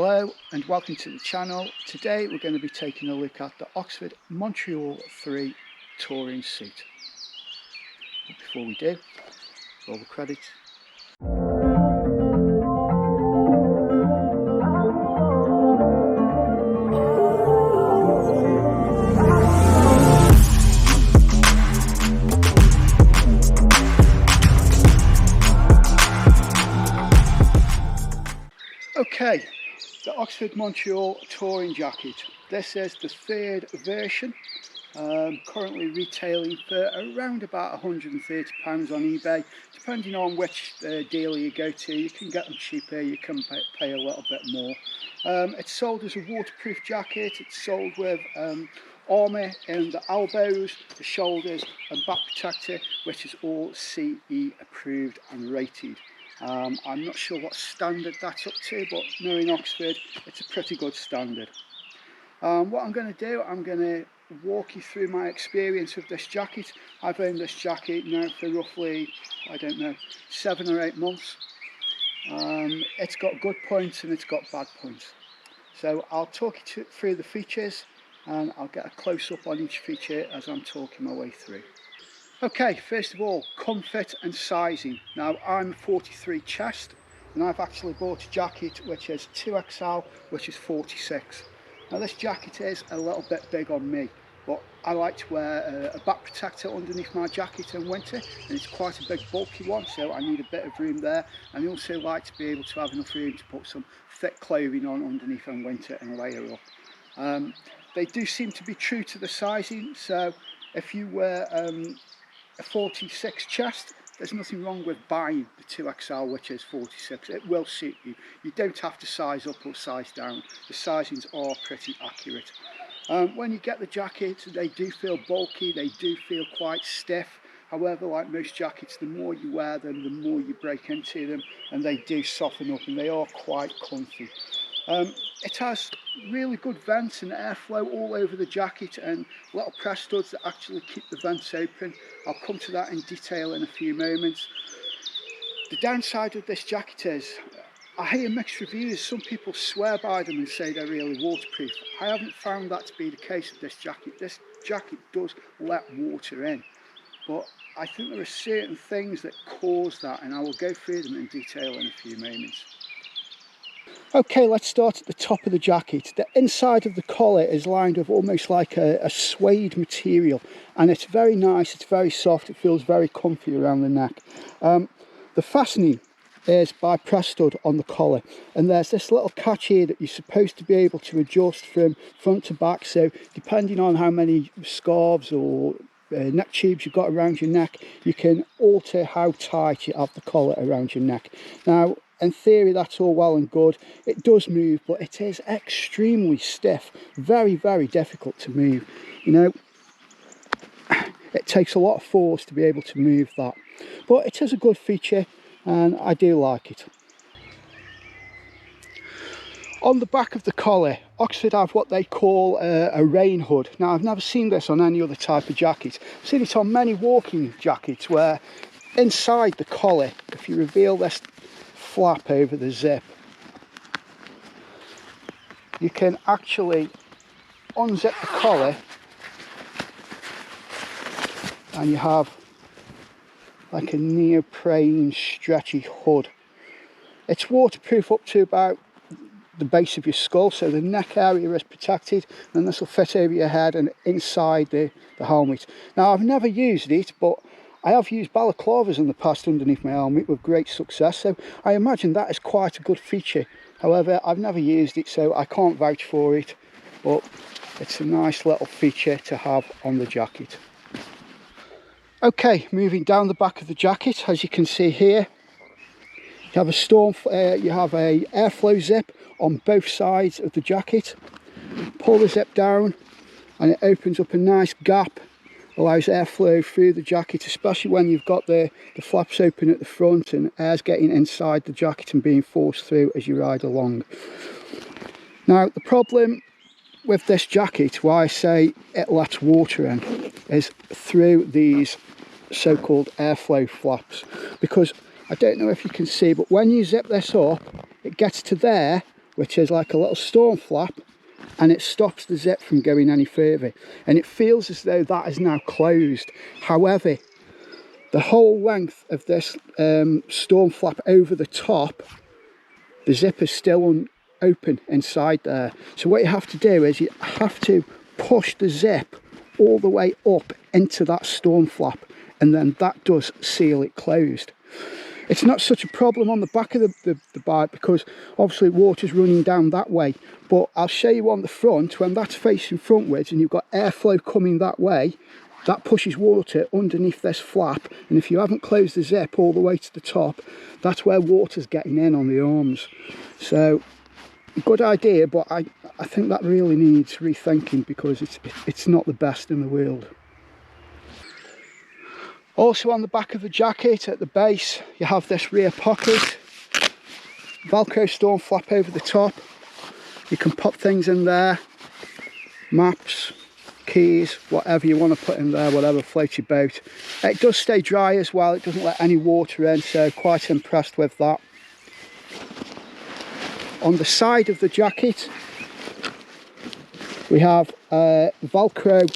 Hello and welcome to the channel. Today we're going to be taking a look at the Oxford Montreal 3 touring suit. But before we do, roll the credits. Okay, the Oxford Montreal touring jacket. This is the third version, currently retailing for around about £130 on eBay. Depending on which dealer you go to, you can get them cheaper, you can pay a little bit more. It's sold as a waterproof jacket. It's sold with armour in the elbows, the shoulders and back protector, which is all CE approved and rated. I'm not sure what standard that's up to, but knowing Oxford, it's a pretty good standard. What I'm going to do, I'm going to walk you through my experience with this jacket. I've owned this jacket now for roughly, I don't know, 7 or 8 months. It's got good points and it's got bad points. So I'll talk you through the features and I'll get a close-up on each feature as I'm talking my way through. Okay, first of all, comfort and sizing. Now I'm 43 chest and I've actually bought a jacket which is 2XL, which is 46. Now this jacket is a little bit big on me, but I like to wear a back protector underneath my jacket in winter, and it's quite a big bulky one, so I need a bit of room there. And I also like to be able to have enough room to put some thick clothing on underneath in winter and layer up. They do seem to be true to the sizing, so if you wear a 46 chest, there's nothing wrong with buying the 2XL, which is 46. It will suit you. You don't have to size up or size down. The sizings are pretty accurate. When you get the jacket, they do feel bulky, they do feel quite stiff. However, like most jackets, the more you wear them, the more you break into them, and they do soften up and they are quite comfy. It has really good vents and airflow all over the jacket and little press studs that actually keep the vents open. I'll come to that in detail in a few moments. The downside of this jacket is, I hear mixed reviews. Some people swear by them and say they're really waterproof. I haven't found that to be the case with this jacket. This jacket does let water in, but I think there are certain things that cause that, and I will go through them in detail in a few moments. Okay, let's start at the top of the jacket. The inside of the collar is lined with almost like a suede material, and it's very nice, it's very soft, it feels very comfy around the neck. The fastening is by press stud on the collar, and there's this little catch here that you're supposed to be able to adjust from front to back, so depending on how many scarves or neck tubes you've got around your neck, you can alter how tight you have the collar around your neck. Now in theory that's all well and good, it does move, but it is extremely stiff, very difficult to move. You know, it takes a lot of force to be able to move that, but it is a good feature and I do like it. On the back of the collar, Oxford have what they call a rain hood. Now I've never seen this on any other type of jacket. I've seen it on many walking jackets where inside the collar, if you reveal this flap over the zip, you can actually unzip the collar and you have like a neoprene stretchy hood. It's waterproof up to about the base of your skull, so the neck area is protected, and this will fit over your head and inside the helmet. Now I've never used it, but I have used balaclavas in the past underneath my helmet with great success, so I imagine that is quite a good feature. However, I've never used it, so I can't vouch for it, but it's a nice little feature to have on the jacket. Okay, moving down the back of the jacket, as you can see here, you have a airflow zip on both sides of the jacket. Pull the zip down and it opens up a nice gap, allows airflow through the jacket, especially when you've got the flaps open at the front and air's getting inside the jacket and being forced through as you ride along. Now the problem with this jacket, why I say it lets water in, is through these so-called airflow flaps, because I don't know if you can see, but when you zip this up, it gets to there which is like a little storm flap, and it stops the zip from going any further, and it feels as though that is now closed. However, the whole length of this storm flap over the top, the zip is still open inside there. So what you have to do is you have to push the zip all the way up into that storm flap, and then that does seal it closed. It's not such a problem on the back of the bike because obviously water's running down that way, but I'll show you on the front. When that's facing frontwards and you've got airflow coming that way, that pushes water underneath this flap, and if you haven't closed the zip all the way to the top, that's where water's getting in on the arms. So good idea, but I think that really needs rethinking because it's not the best in the world. Also on the back of the jacket at the base, you have this rear pocket, Velcro storm flap over the top. You can pop things in there, maps, keys, whatever you want to put in there, whatever floats your boat. It does stay dry as well, it doesn't let any water in, so quite impressed with that. On the side of the jacket, we have Velcro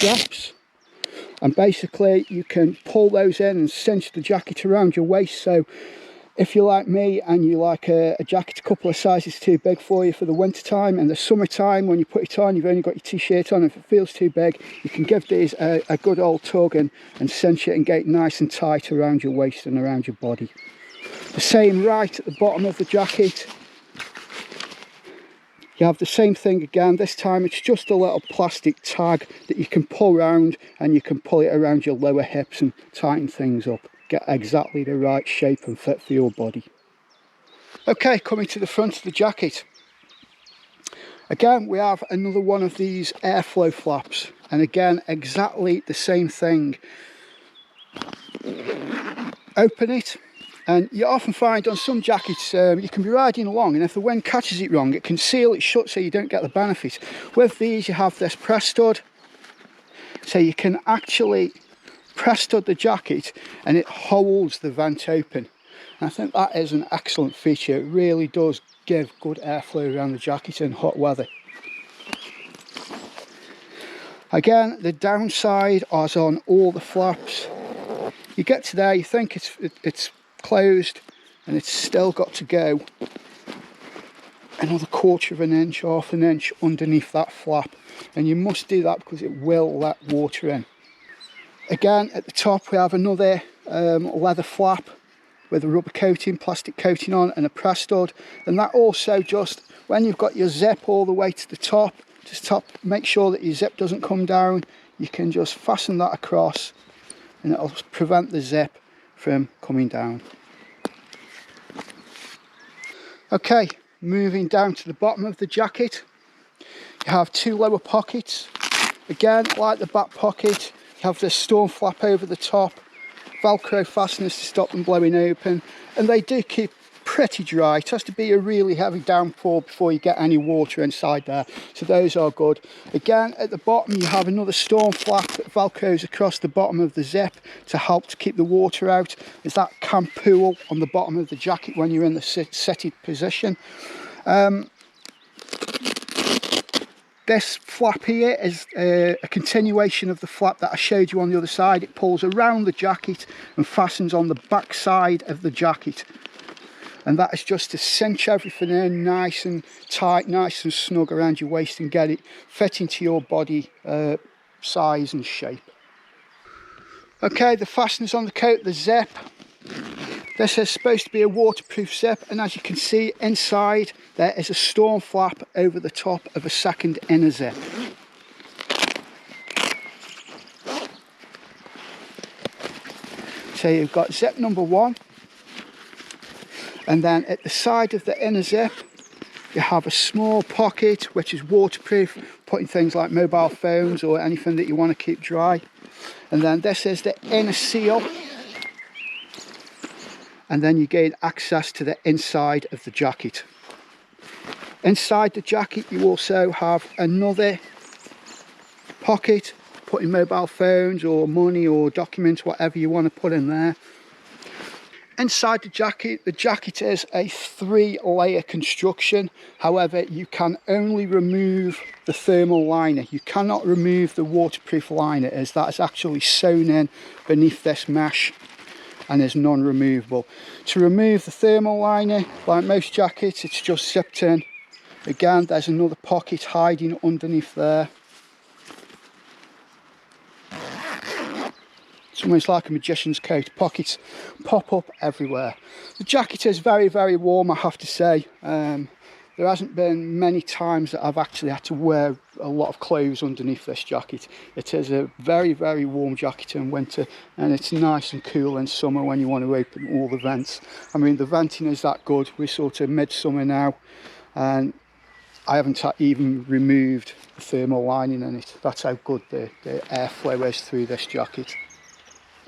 Drops. And basically you can pull those in and cinch the jacket around your waist. So if you're like me and you like a jacket a couple of sizes too big for you for the winter time, and the summertime when you put it on, you've only got your t-shirt on, if it feels too big, you can give these a good old tug and cinch it and get it nice and tight around your waist and around your body. The same right at the bottom of the jacket. You have the same thing again. This time it's just a little plastic tag that you can pull around, and you can pull it around your lower hips and tighten things up. Get exactly the right shape and fit for your body. Okay, coming to the front of the jacket. Again, we have another one of these airflow flaps, and again, exactly the same thing. Open it. And you often find on some jackets, you can be riding along, and if the wind catches it wrong, it can seal it shut so you don't get the benefit. With these, you have this press stud, so you can actually press stud the jacket and it holds the vent open. And I think that is an excellent feature. It really does give good airflow around the jacket in hot weather. Again, the downside is on all the flaps. You get to there, you think it's closed, and it's still got to go another quarter of an inch, half an inch underneath that flap, and you must do that because it will let water in. Again, at the top we have another leather flap with a rubber coating, plastic coating on, and a press stud, and that also, just when you've got your zip all the way to the top, make sure that your zip doesn't come down. You can just fasten that across and it'll prevent the zip from coming down. Okay, moving down to the bottom of the jacket, you have two lower pockets. Again, like the back pocket, you have this storm flap over the top, Velcro fasteners to stop them blowing open, and they do keep pretty dry. It has to be a really heavy downpour before you get any water inside there, so those are good. Again, at the bottom you have another storm flap that velcros across the bottom of the zip to help to keep the water out, as that can pool on the bottom of the jacket when you're in the seated position. This flap here is a continuation of the flap that I showed you on the other side. It pulls around the jacket and fastens on the back side of the jacket. And that is just to cinch everything in nice and tight, nice and snug around your waist, and get it fitting to your body size and shape. Okay, the fasteners on the coat, the zip. This is supposed to be a waterproof zip, and as you can see inside there is a storm flap over the top of a second inner zip. So you've got zip number one. And then at the side of the inner zip, you have a small pocket which is waterproof, putting things like mobile phones or anything that you want to keep dry. And then this is the inner seal. And then you gain access to the inside of the jacket. Inside the jacket, you also have another pocket, putting mobile phones or money or documents, whatever you want to put in there. Inside the jacket is a 3-layer construction. However, you can only remove the thermal liner. You cannot remove the waterproof liner, as that is actually sewn in beneath this mesh and is non-removable. To remove the thermal liner, like most jackets, it's just zipped in. Again, there's another pocket hiding underneath there. It's almost like a magician's coat. Pockets pop up everywhere. The jacket is very, very warm, I have to say. There hasn't been many times that I've actually had to wear a lot of clothes underneath this jacket. It is a very, very warm jacket in winter, and it's nice and cool in summer when you want to open all the vents. I mean, the venting is that good. We're sort of midsummer now, and I haven't even removed the thermal lining in it. That's how good the airflow is through this jacket.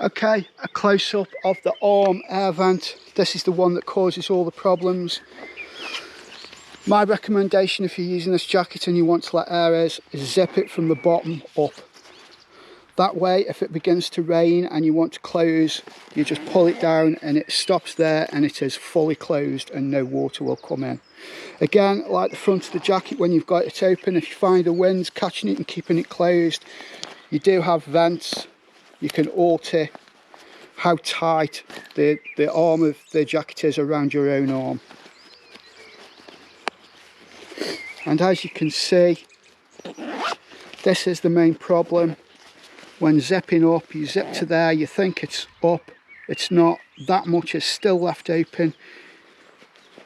Okay, a close-up of the arm air vent. This is the one that causes all the problems. My recommendation, if you're using this jacket and you want to let air is zip it from the bottom up. That way, if it begins to rain and you want to close, you just pull it down and it stops there and it is fully closed and no water will come in. Again, like the front of the jacket, when you've got it open, if you find the wind catching it and keeping it closed, you do have vents. You can alter how tight the arm of the jacket is around your own arm. And as you can see, this is the main problem. When zipping up, you zip to there, you think it's up, it's not. That much is still left open.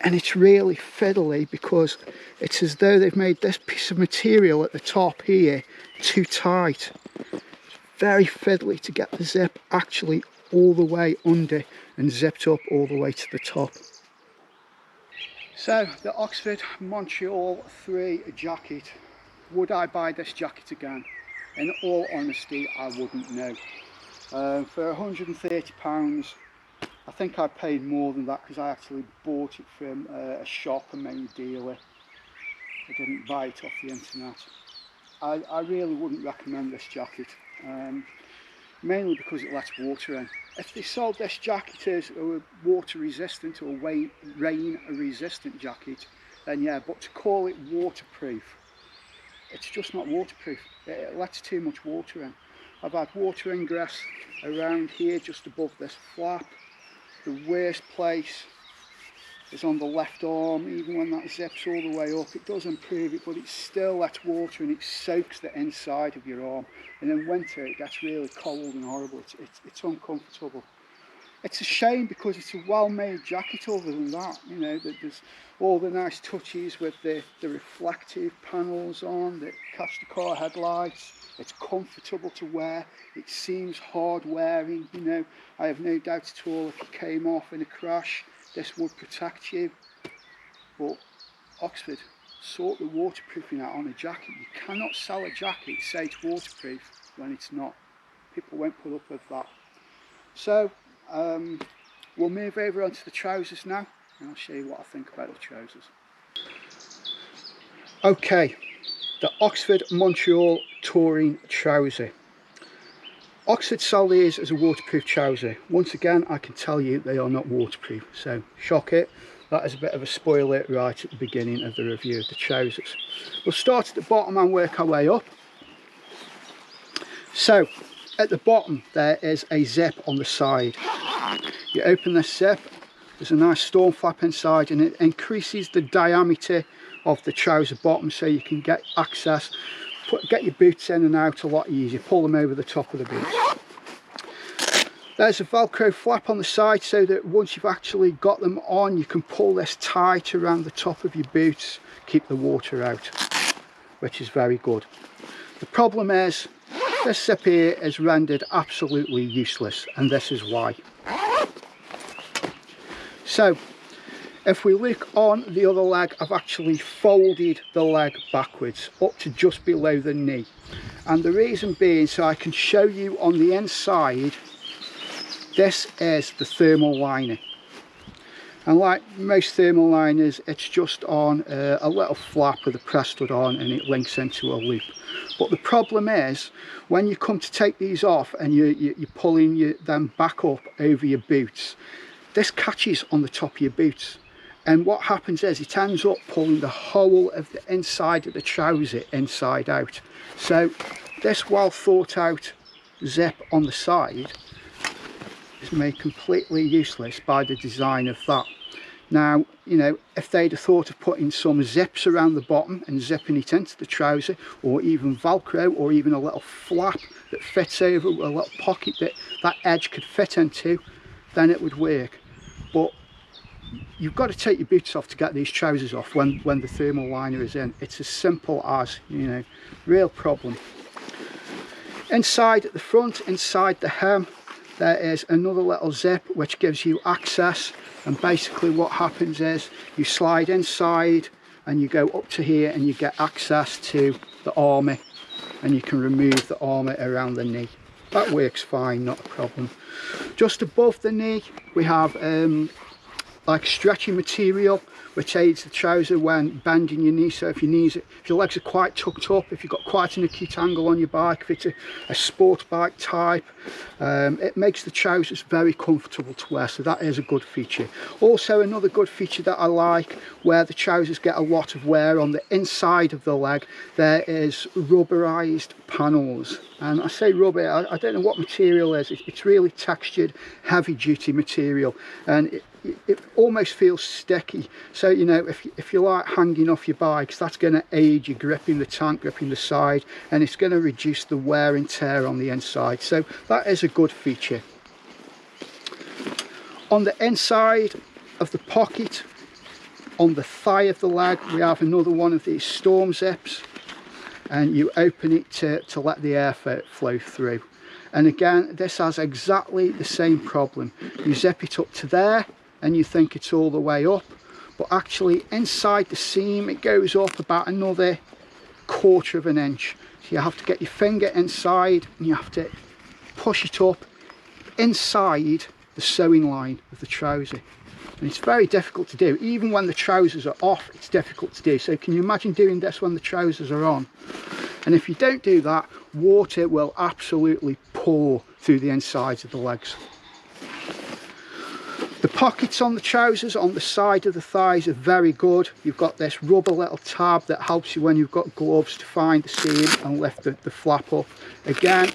And it's really fiddly because it's as though they've made this piece of material at the top here too tight. Very fiddly to get the zip actually all the way under and zipped up all the way to the top. So the Oxford Montreal 3 jacket. Would I buy this jacket again? In all honesty, I wouldn't know. For £130, I think I paid more than that because I actually bought it from a shop, a main dealer. I didn't buy it off the internet. I really wouldn't recommend this jacket. Mainly because it lets water in. If they sold this jacket as a water resistant or rain resistant jacket, then yeah, but to call it waterproof, it's just not waterproof. It lets too much water in. I've had water ingress around here just above this flap. The worst place is on the left arm. Even when that zips all the way up, it does improve it, but it still lets water and it soaks the inside of your arm. And in winter it gets really cold and horrible. It's uncomfortable. It's a shame because it's a well-made jacket. Other than that, you know, there's all the nice touches with the reflective panels on that catch the car headlights. It's comfortable to wear. It seems hard wearing, you know. I have no doubt at all if you came off in a crash, this would protect you. But Oxford, sort the waterproofing out on a jacket. You cannot sell a jacket, say it's waterproof, when it's not. People won't put up with that. So we'll move over onto the trousers now, and I'll show you what I think about the trousers. Okay, the Oxford Montreal touring trouser. Oxford sell these as a waterproof trouser. Once again, I can tell you they are not waterproof, so shock it. That is a bit of a spoiler right at the beginning of the review of the trousers. We'll start at the bottom and work our way up. So, at the bottom there is a zip on the side. You open this zip, there's a nice storm flap inside, and it increases the diameter of the trouser bottom so you can get access, get your boots in and out a lot easier, pull them over the top of the boots. There's a Velcro flap on the side so that once you've actually got them on, you can pull this tight around the top of your boots, keep the water out, which is very good. The problem is, this zip here is rendered absolutely useless, and this is why. So, if we look on the other leg, I've actually folded the leg backwards up to just below the knee. And the reason being, so I can show you on the inside, this is the thermal liner. And like most thermal liners, it's just on a little flap with a press stud on, and it links into a loop. But the problem is, when you come to take these off and you're pulling them back up over your boots, this catches on the top of your boots, and what happens is it ends up pulling the whole of the inside of the trouser inside out. So this well thought out zip on the side is made completely useless by the design of that. Now, you know, if they'd have thought of putting some zips around the bottom and zipping it into the trouser, or even Velcro, or even a little flap that fits over, a little pocket that that edge could fit into, then it would work. But you've got to take your boots off to get these trousers off when the thermal liner is in. It's as simple as, you know, real problem. Inside at the front, inside the hem, there is another little zip which gives you access, and basically what happens is you slide inside and you go up to here and you get access to the armour, and you can remove the armour around the knee. That works fine, not a problem. Just above the knee we have like stretchy material which aids the trouser when bending your knee. So if your legs are quite tucked up, if you've got quite an acute angle on your bike, if it's a sport bike type, it makes the trousers very comfortable to wear, so that is a good feature. Also, another good feature that I like, where the trousers get a lot of wear on the inside of the leg, there is rubberized panels. And I say rubber, I don't know what material it is. It's really textured, heavy duty material, and it almost feels sticky. So, you know, if you like hanging off your bikes, that's going to aid you gripping the tank, gripping the side, and it's going to reduce the wear and tear on the inside. So that is a good feature. On the inside of the pocket, on the thigh of the leg, we have another one of these storm zips, and you open it to let the air flow through. And again, this has exactly the same problem. You zip it up to there and you think it's all the way up, but actually inside the seam it goes up about another 1/4 of an inch. So you have to get your finger inside and you have to push it up inside the sewing line of the trouser, and it's very difficult to do. Even when the trousers are off, it's difficult to do. So can you imagine doing this when the trousers are on? And if you don't do that, water will absolutely pour through the insides of the legs. The pockets on the trousers on the side of the thighs are very good. You've got this rubber little tab that helps you when you've got gloves to find the seam and lift the flap up. Again,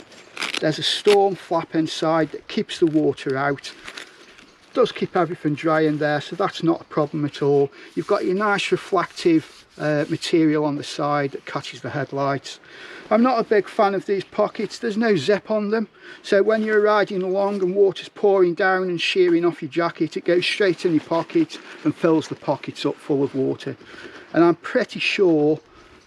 there's a storm flap inside that keeps the water out. Does keep everything dry in there, so that's not a problem at all. You've got your nice reflective material on the side that catches the headlights. I'm not a big fan of these pockets. There's no zip on them, so when you're riding along and water's pouring down and shearing off your jacket, it goes straight in your pocket and fills the pockets up full of water. And I'm pretty sure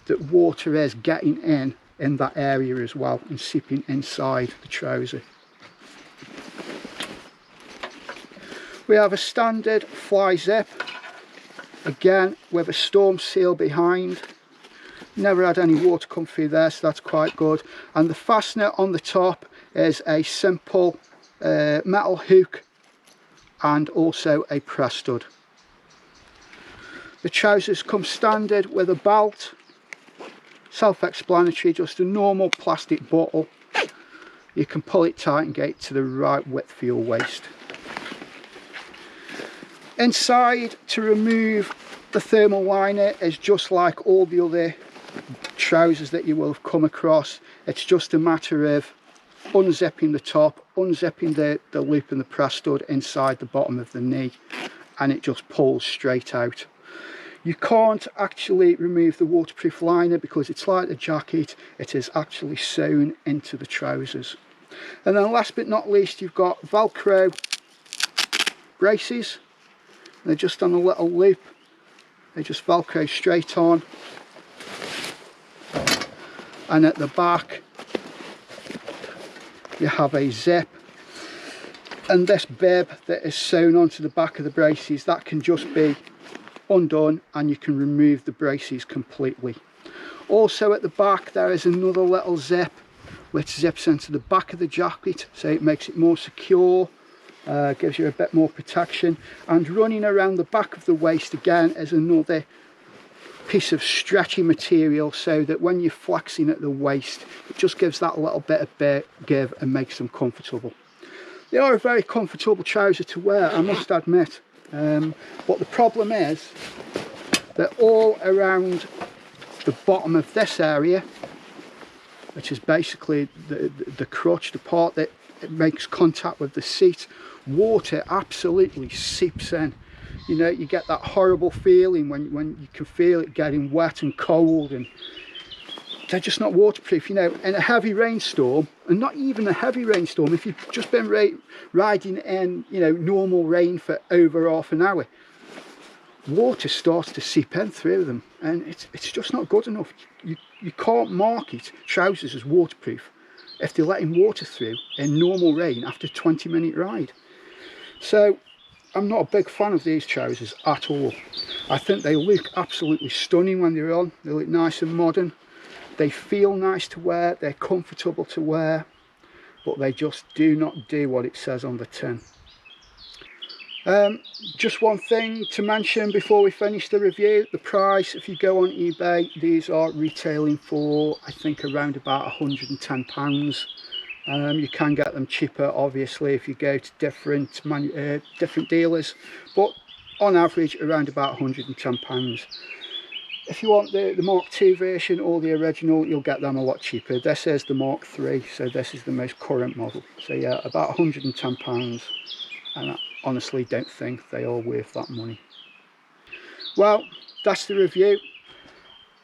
that water is getting in that area as well and seeping inside the trouser. We have a standard fly zip, again with a storm seal behind. Never had any water come through there, so that's quite good. And the fastener on the top is a simple metal hook and also a press stud. The trousers come standard with a belt, self-explanatory, just a normal plastic bottle. You can pull it tight and get it to the right width for your waist. Inside, to remove the thermal liner, is just like all the other trousers that you will have come across. It's just a matter of unzipping the top, unzipping the loop and the press stud inside the bottom of the knee, and it just pulls straight out. You can't actually remove the waterproof liner because it's like the jacket, it is actually sewn into the trousers. And then last but not least, you've got Velcro braces. They're just on a little loop, they just Velcro straight on, and at the back you have a zip, and this bib that is sewn onto the back of the braces, that can just be undone and you can remove the braces completely. Also at the back there is another little zip which zips into the back of the jacket, so it makes it more secure. Gives you a bit more protection, and running around the back of the waist again is another piece of stretchy material, so that when you're flexing at the waist it just gives that little bit of give and makes them comfortable. They are a very comfortable trouser to wear, I must admit. But the problem is they're all around the bottom of this area, which is basically the crutch, the part that it makes contact with the seat. Water absolutely seeps in. You know, you get that horrible feeling when you can feel it getting wet and cold, and they're just not waterproof. You know, in a heavy rainstorm, and not even a heavy rainstorm, if you've just been riding in, you know, normal rain for over half an hour, water starts to seep in through them, and it's just not good enough. You can't market trousers as waterproof if they're letting water through in normal rain after a 20-minute ride. So I'm not a big fan of these trousers at all. I think they look absolutely stunning when they're on. They look nice and modern. They feel nice to wear, they're comfortable to wear, but they just do not do what it says on the tin. Just one thing to mention before we finish the review: the price. If you go on eBay, these are retailing for, I think, around about £110. You can get them cheaper, obviously, if you go to different dealers, but on average around about £110. If you want the Mark II version or the original, you'll get them a lot cheaper. This is the Mark III, so this is the most current model. So yeah, about £110, and I honestly don't think they are worth that money. Well, that's the review.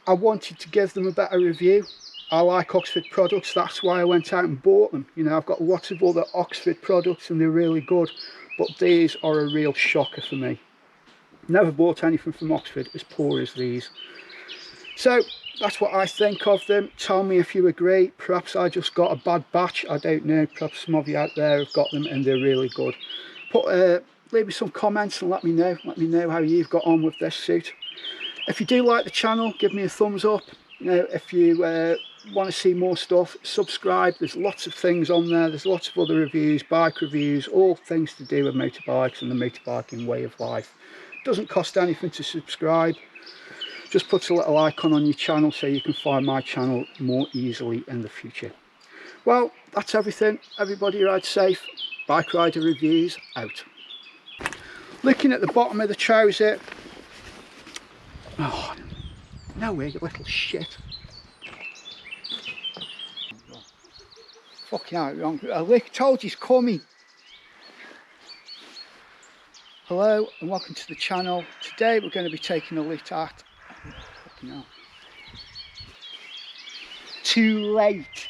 I wanted to give them a better review. I like Oxford products, that's why I went out and bought them. You know, I've got lots of other Oxford products and they're really good, but these are a real shocker for me. Never bought anything from Oxford as poor as these. So that's what I think of them. Tell me if you agree. Perhaps I just got a bad batch, I don't know. Perhaps some of you out there have got them and they're really good. Leave me some comments and let me know how you've got on with this suit. If you do like the channel, give me a thumbs up. You know, if you want to see more stuff, subscribe. There's lots of things on there. There's lots of other reviews, bike reviews, all things to do with motorbikes and the motorbiking way of life. Doesn't cost anything to subscribe. Just puts a little icon on your channel so you can find my channel more easily in the future. Well, that's everything. Everybody ride safe. Bike Rider Reviews out. Looking at the bottom of the trouser. Oh, no way, you little shit. Fucking hell, I told you he's coming. Hello and welcome to the channel. Today we're going to be taking a look at... Fucking hell. Too late.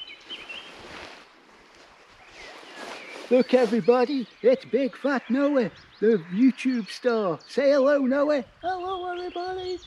Look everybody, it's Big Fat Noah, the YouTube star. Say hello Noah. Hello everybody.